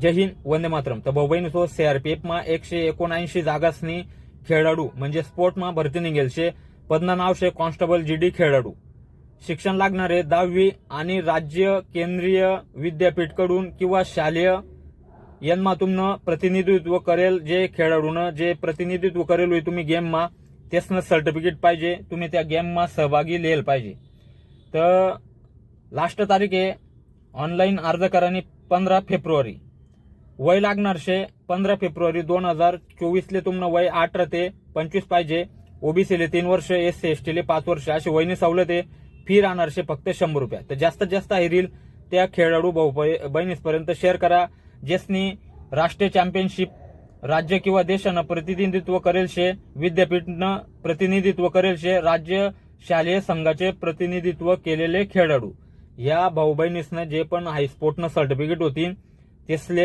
जय हिंद, वंदे मातरम. तर भाऊ बहिणी सीआरपीएफ मा 179 जागासनी खेळाडू म्हणजे स्पोर्ट मा भरती निघेल शे. पदना नाव शे कॉन्स्टेबल जीडी खेळाडू. शिक्षण लागणारे 10वी आणि राज्य केंद्रीय विद्यापीठ कडून किंवा शालेय यांना तुमनं प्रतिनिधित्व करेल. जे खेळाडूनं जे प्रतिनिधित्व करेल तुम्ही गेम मा तेसनं सर्टिफिकेट पाहिजे. तुम्ही त्या गेम मा सहभागी लिहिल पाहिजे. तर लास्ट तारीख आहे ऑनलाईन अर्ज करानी 15 फेब्रुवारी. वय लागणार शे 15 फेब्रुवारी 2024 ले तुमनं वय 18 ते 25 पाहिजे. ओबीसी ले 3 वर्ष, एससी एसटी ले 5 वर्ष अशी वयनी सवलत आहे. फी राहणार शे फक्त 100 रुपये. तर जास्तीत जास्त हे रील त्या खेळाडू भाऊ बहिणीपर्यंत शेअर करा ज्यासनी राष्ट्रीय चॅम्पियनशिप राज्य किंवा देशानं प्रतिनिधित्व करेल शे, विद्यापीठनं प्रतिनिधित्व करेल शे, राज्य शालेय संघाचे प्रतिनिधित्व केलेले खेळाडू. या भाऊ बहिणीसनं जे पण हाय स्पोर्टनं सर्टिफिकेट होतील तेसले